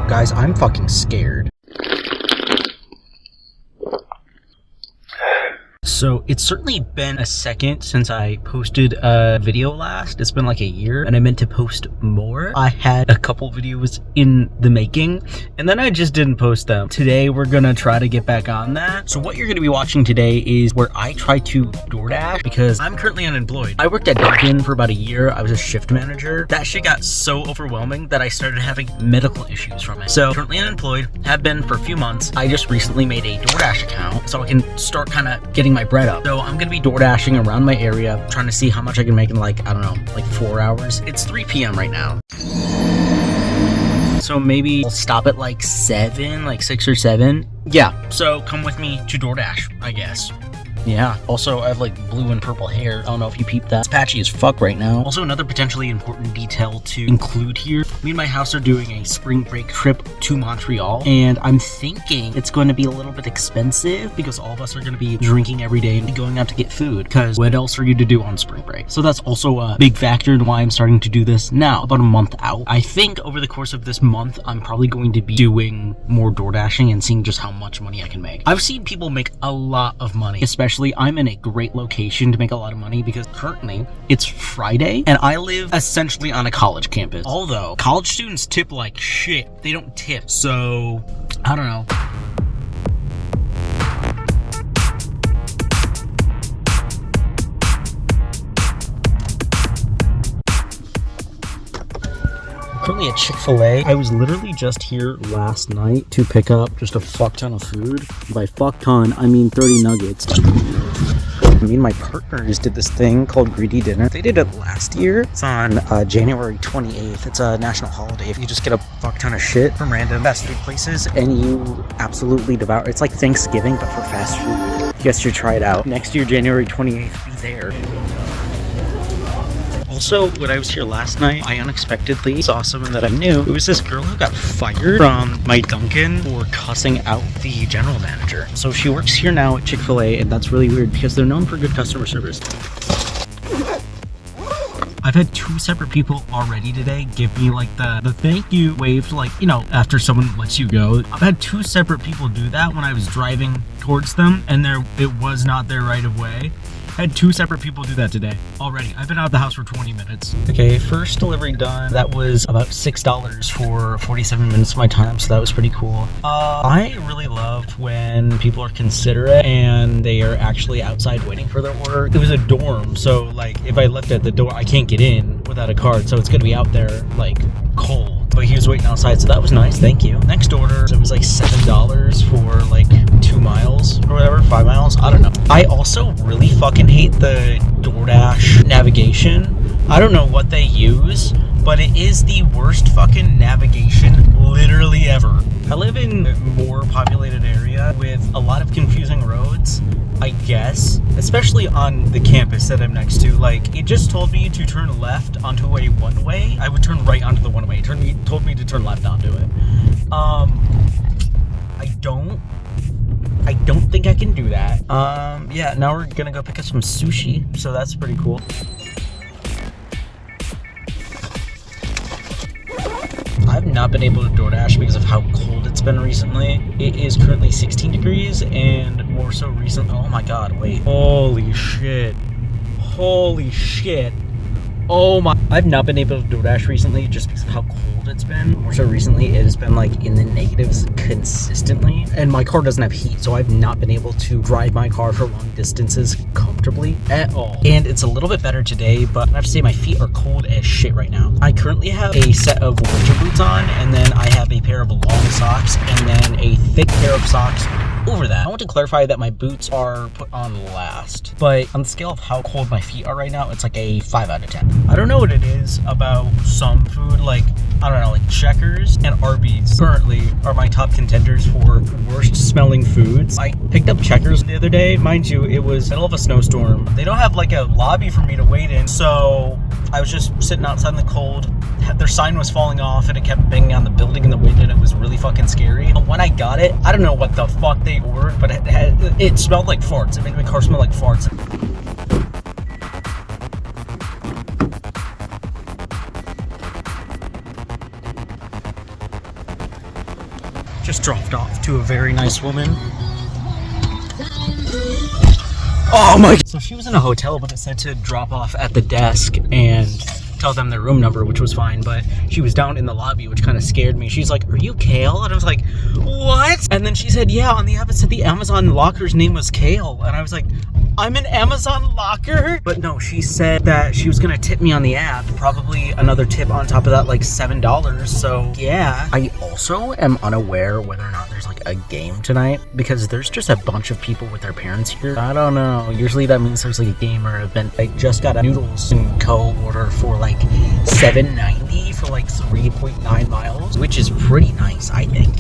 Guys, I'm fucking scared. So it's certainly been a second since I posted a video last. It's been like a year and I meant to post more. I had a couple videos in the making and then I just didn't post them. Today we're gonna try to get back on that. So what you're gonna be watching today is where I try to DoorDash because I'm currently unemployed. I worked at Dunkin' for about a year. I was a shift manager. That shit got so overwhelming that I started having medical issues from it. So currently unemployed, have been for a few months. I just recently made a DoorDash account so I can start kind of getting my bread up. So I'm gonna be DoorDashing around my area, trying to see how much I can make in like, I don't know, like 4 hours. It's 3 p.m. right now. So maybe I'll stop at like 7, like 6 or 7. Yeah, so come with me to DoorDash, I guess. Yeah, also I have like blue and purple hair. I don't know if you peeped that. It's patchy as fuck right now. Also another potentially important detail to include here. Me and my house are doing a spring break trip to Montreal and I'm thinking it's going to be a little bit expensive because all of us are going to be drinking every day and going out to get food because what else are you to do on spring break? So that's also a big factor in why I'm starting to do this now, about a month out. I think over the course of this month, I'm probably going to be doing more DoorDashing and seeing just how much money I can make. I've seen people make a lot of money, especially I'm in a great location to make a lot of money because currently it's Friday and I live essentially on a college campus. Although college students tip like shit, they don't tip. So I don't know. Currently at Chick-fil-A. I was literally just here last night to pick up just a fuck ton of food. By fuck ton, I mean 30 nuggets. Me and my partners did this thing called Greedy Dinner. They did it last year. It's on January 28th. It's a national holiday. If you just get a fuck ton of shit from random fast food places and you absolutely devour. It's like Thanksgiving, but for fast food. You guys should try it out. Next year, January 28th, be there. Also, when I was here last night, I unexpectedly saw someone that I knew. It was this girl who got fired from my Dunkin' for cussing out the general manager. So she works here now at Chick-fil-A, and that's really weird because they're known for good customer service. I've had 2 separate people already today give me like the thank you wave, like, you know, after someone lets you go. I've had 2 separate people do that when I was driving towards them and it was not their right of way. I had 2 separate people do that today already. I've been out of the house for 20 minutes. Okay, first delivery done. That was about $6 for 47 minutes of my time, so that was pretty cool. I really love when people are considerate and they are actually outside waiting for their order. It was a dorm, so like if I left at the door, I can't get in without a card, so it's gonna be out there like cold. But he was waiting outside, so that was nice, thank you. Next order, it was like $7 for like 2 miles or whatever, 5 miles, I don't know. I also really fucking hate the DoorDash navigation. I don't know what they use, but it is the worst fucking navigation literally ever. I live in a more populated area with a lot of confusing roads, I guess, especially on the campus that I'm next to. Like, it just told me to turn left onto a one-way. I would turn right onto the one-way. It told me to turn left onto it. I don't think I can do that. Yeah, now we're gonna go pick up some sushi, so that's pretty cool. I've not been able to DoorDash because of how cold it's been recently. It is currently 16 degrees and more so recently. Oh my god, wait. Holy shit. Holy shit. Oh my. I've not been able to DoorDash recently just because of how cold it's been. More so recently, it has been like in the negatives consistently. And my car doesn't have heat, so I've not been able to drive my car for long distances comfortably at all. And it's a little bit better today, but I have to say my feet are cold as shit right now. I currently have a set of winter boots on, and then I have a pair of long socks, and then a thick pair of socks over that. I want to clarify that my boots are put on last, but on the scale of how cold my feet are right now, it's like a 5 out of 10. I don't know what it is about some food, like, I don't know, like Checkers and Arby's currently are my top contenders for worst smelling foods. I picked up Checkers the other day. Mind you, it was middle of a snowstorm. They don't have like a lobby for me to wait in, so I was just sitting outside in the cold. Their sign was falling off and it kept banging on the building in the wind and it was really fucking scary. But when I got it, I don't know what the fuck they ordered, but it smelled like farts. It made my car smell like farts. Just dropped off to a very nice woman. Oh my God. So she was in a hotel, but it said to drop off at the desk and tell them their room number, which was fine, but she was down in the lobby, which kind of scared me. She's like, "Are you Kale?" And I was like, "What?" And then she said, "Yeah, on the app it said the Amazon locker's name was Kale." And I was like, "I'm an Amazon locker?" But no, she said that she was gonna tip me on the app, probably another tip on top of that, like $7. So yeah. I also am unaware whether or not there's like a game tonight, because there's just a bunch of people with their parents here. I don't know. Usually that means there's like a game or event. I just got a noodles and co order for like $7.90 for like 3.9 miles, which is pretty nice, I think.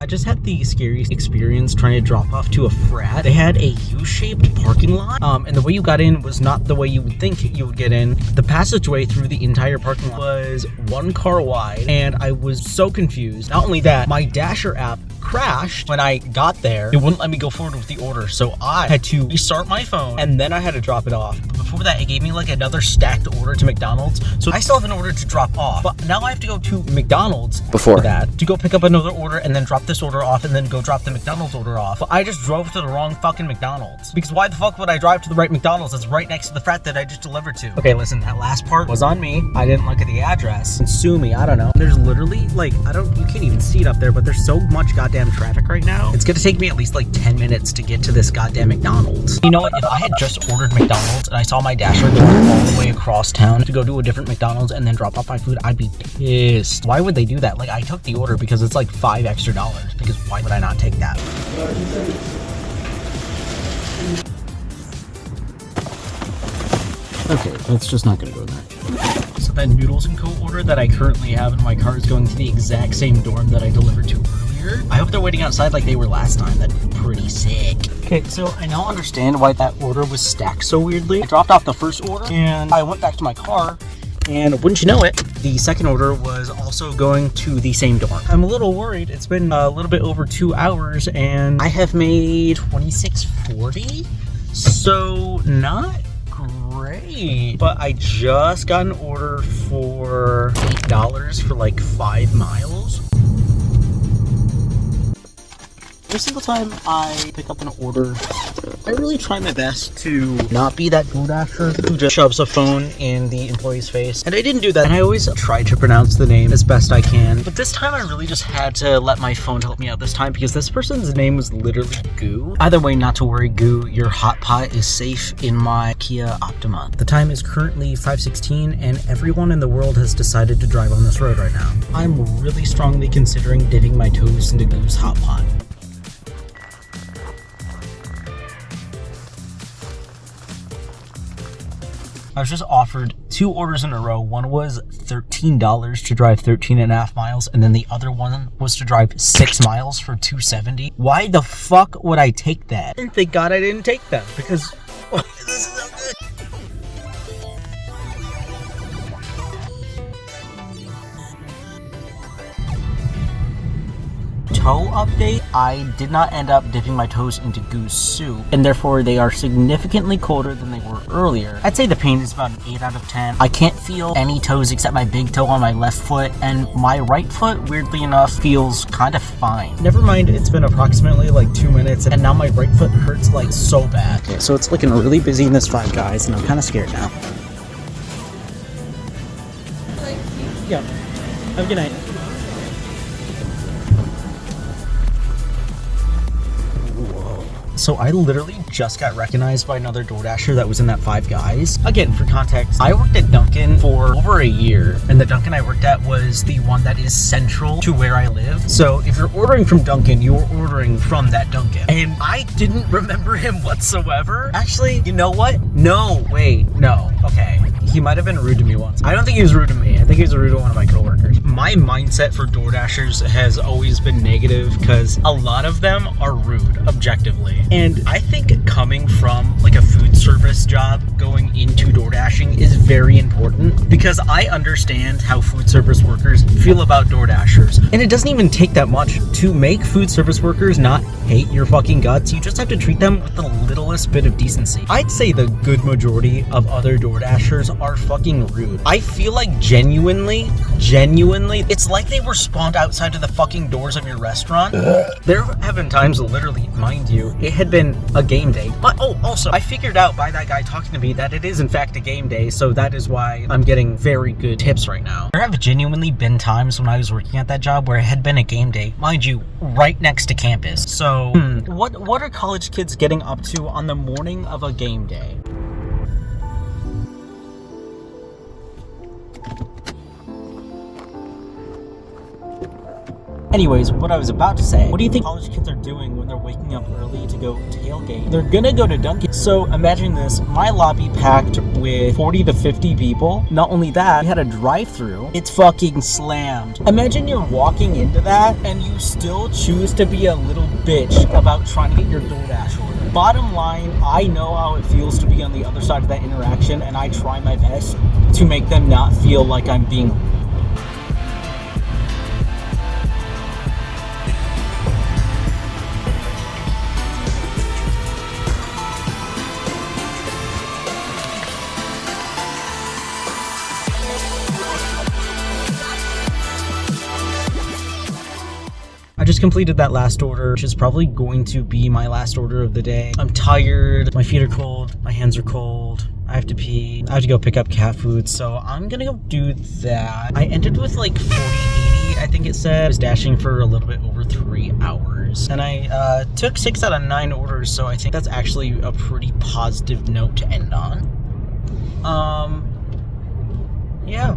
I just had the scariest experience trying to drop off to a frat. They had a U-shaped parking lot, and the way you got in was not the way you would think you would get in. The passageway through the entire parking lot was one car wide, and I was so confused. Not only that, my Dasher app crashed when I got there. It wouldn't let me go forward with the order, so I had to restart my phone, and then I had to drop it off. But before that, it gave me like another stacked order to McDonald's, so I still have an order to drop off. But now I have to go to McDonald's before that to go pick up another order and then drop this order off and then go drop the McDonald's order off. But I just drove to the wrong fucking McDonald's. Because why the fuck would I drive to the right McDonald's that's right next to the frat that I just delivered to? Okay, listen, that last part was on me. I didn't look at the address. And sue me, I don't know. There's literally like, you can't even see it up there, but there's so much goddamn traffic right now. It's gonna take me at least like 10 minutes to get to this goddamn McDonald's. You know what? If I had just ordered McDonald's and I saw my Dasher going all the way across town to go to a different McDonald's and then drop off my food, I'd be pissed. Why would they do that? Like, I took the order because it's like $5 extra, because why would I not take that? Okay, that's just not gonna go there. So that noodles and co order that I currently have in my car is going to the exact same dorm that I delivered to earlier. I hope they're waiting outside like they were last time. That'd be pretty sick. Okay, so I now understand why that order was stacked so weirdly. I dropped off the first order and I went back to my car, and wouldn't you know it, the second order was also going to the same dorm. I'm a little worried. It's been a little bit over 2 hours and I have made $26.40, so not great. But I just got an order for $8 for like 5 miles. Every single time I pick up an order, I really try my best to not be that DoorDasher who just shoves a phone in the employee's face. And I didn't do that. And I always try to pronounce the name as best I can. But this time I really just had to let my phone help me out this time, because this person's name was literally Goo. Either way, not to worry, Goo. Your hot pot is safe in my Kia Optima. The time is currently 5:16 and everyone in the world has decided to drive on this road right now. I'm really strongly considering dipping my toes into Goo's hot pot. I was just offered 2 orders in a row. One was $13 to drive 13.5 miles, and then the other one was to drive 6 miles for $2.70. Why the fuck would I take that? And thank God I didn't take them, because this is so good. Toe update, I did not end up dipping my toes into Goo's soup, and therefore they are significantly colder than they were earlier. I'd say the pain is about an 8 out of 10. I can't feel any toes except my big toe on my left foot, and my right foot, weirdly enough, feels kind of fine. Never mind, it's been approximately like 2 minutes, and now my right foot hurts like so bad. Okay, so it's looking really busy in this Five Guys, and I'm kind of scared now. Yeah, have a good night. So I literally just got recognized by another DoorDasher that was in that Five Guys. Again, for context, I worked at Dunkin' for over a year, and the Dunkin' I worked at was the one that is central to where I live. So if you're ordering from Dunkin', you're ordering from that Dunkin'. And I didn't remember him whatsoever. Actually, you know what? No, wait, no. Okay. He might have been rude to me once. I don't think he was rude to me. I think he was rude to one of my coworkers. my mindset for DoorDashers has always been negative because a lot of them are rude, objectively. And I think coming from like a food service job going into DoorDashing is very important because I understand how food service workers feel about DoorDashers. And it doesn't even take that much to make food service workers not hate your fucking guts. You just have to treat them with the littlest bit of decency. I'd say the good majority of other DoorDashers are fucking rude. I feel like genuinely, it's like they were spawned outside of the fucking doors of your restaurant. There have been times, literally, mind you, it had been a game day. But, oh, also, I figured out by that guy talking to me that it is in fact a game day, so that is why I'm getting very good tips right now. There have genuinely been times when I was working at that job where it had been a game day, mind you, right next to campus. So, what are college kids getting up to on the morning of a game day? Anyways, what I was about to say, what do you think college kids are doing when they're waking up early to go tailgate? They're gonna go to Dunkin'. So imagine this, my lobby packed with 40 to 50 people. Not only that, we had a drive-thru. It's fucking slammed. Imagine you're walking into that and you still choose to be a little bitch about trying to get your DoorDash order. Bottom line, I know how it feels to be on the other side of that interaction, and I try my best to make them not feel like I'm being I just completed that last order, which is probably going to be my last order of the day. I'm tired, my feet are cold, my hands are cold, I have to pee, I have to go pick up cat food, so I'm gonna go do that. I ended with like 40, 80, I think it said. I was dashing for a little bit over 3 hours. And I took 6 out of 9 orders, so I think that's actually a pretty positive note to end on. Yeah.